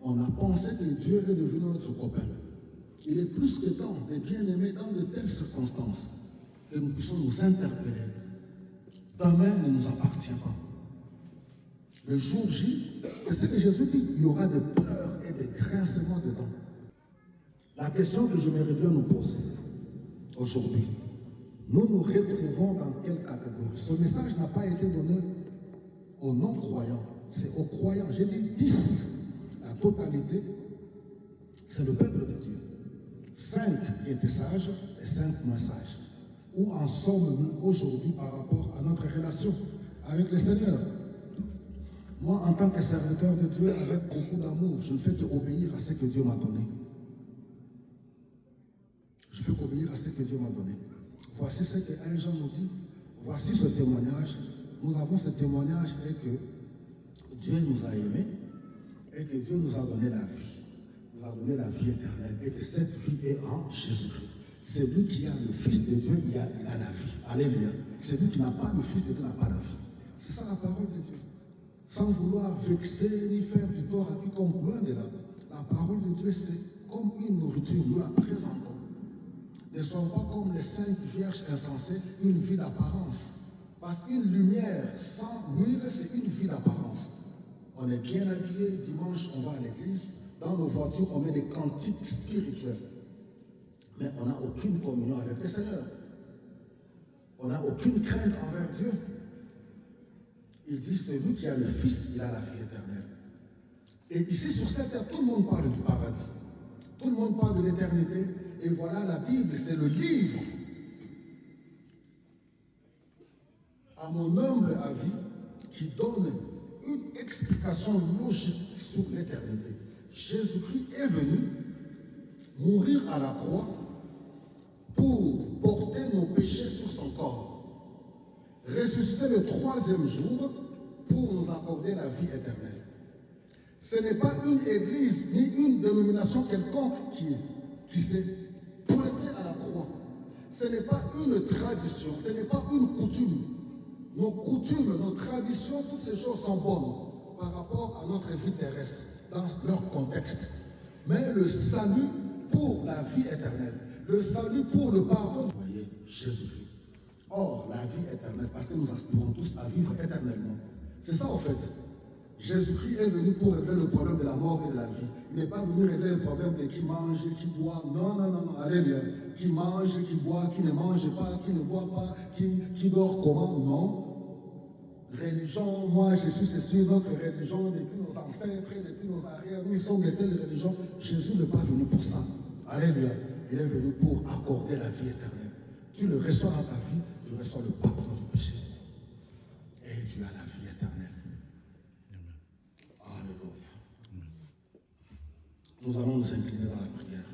on a pensé que Dieu est devenu notre copain. Il est plus que temps, mes bien-aimés, dans de telles circonstances, que nous puissions nous interpeller. Demain ne nous appartient pas. Le jour J, c'est ce que Jésus dit, il y aura des pleurs et des grincements dedans. La question que j'aimerais bien nous poser aujourd'hui, nous nous retrouvons dans quelle catégorie? Ce message n'a pas été donné aux non-croyants, c'est aux croyants. J'ai dit 10, la totalité, c'est le peuple de Dieu. 5 qui étaient sages et 5 moins sages. Où en sommes-nous aujourd'hui par rapport à notre relation avec le Seigneur? Moi, en tant que serviteur de Dieu, avec beaucoup d'amour, je ne fais qu'obéir à ce que Dieu m'a donné. Je fais qu'obéir à ce que Dieu m'a donné. Voici ce que un Jean nous dit. Voici ce témoignage. Nous avons ce témoignage et que Dieu nous a aimés et que Dieu nous a donné la vie. Nous a donné la vie éternelle et que cette vie est en Jésus-Christ. C'est lui qui a le Fils de Dieu, il a la vie. Alléluia. C'est lui qui n'a pas le Fils de Dieu, n'a pas la vie. C'est ça la parole de Dieu. Sans vouloir vexer ni faire du tort à quiconque, loin de là. La parole de Dieu, c'est comme une nourriture, nous la présentons. Ne sont pas comme les 5 vierges insensées, une vie d'apparence. Parce qu'une lumière sans huile, c'est une vie d'apparence. On est bien habillé, dimanche, on va à l'église. Dans nos voitures, on met des cantiques spirituels. Mais on n'a aucune communion avec le Seigneur. On n'a aucune crainte envers Dieu. Il dit, c'est lui qui a le Fils, il a la vie éternelle. Et ici, sur cette terre, tout le monde parle du paradis. Tout le monde parle de l'éternité. Et voilà, la Bible, c'est le livre, à mon humble avis, qui donne une explication logique sur l'éternité. Jésus-Christ est venu mourir à la croix pour porter nos péchés sur son corps, ressusciter le 3e jour pour nous accorder la vie éternelle. Ce n'est pas une église ni une dénomination quelconque qui s'est pointée à la croix. Ce n'est pas une tradition, ce n'est pas une coutume. Nos coutumes, nos traditions, toutes ces choses sont bonnes par rapport à notre vie terrestre, dans leur contexte. Mais le salut pour la vie éternelle, le salut pour le pardon, vous voyez, Jésus-Christ. Or, la vie éternelle, parce que nous aspirons tous à vivre éternellement. C'est ça, en fait. Jésus-Christ est venu pour régler le problème de la mort et de la vie. Il n'est pas venu régler le problème de qui mange, qui boit. Non, non, non, non. Alléluia. Qui mange, qui boit, qui ne mange pas, qui ne boit pas, qui dort comment. Non. Religion, moi je suis ceci, notre religion, depuis nos ancêtres, depuis nos arrières, nous sommes de telles religions. Jésus n'est pas venu pour ça. Alléluia. Il est venu pour accorder la vie éternelle. Tu le reçois dans ta vie, tu reçois le pardon du péché. Et tu as la vie éternelle. Alléluia. Nous allons nous incliner dans la prière.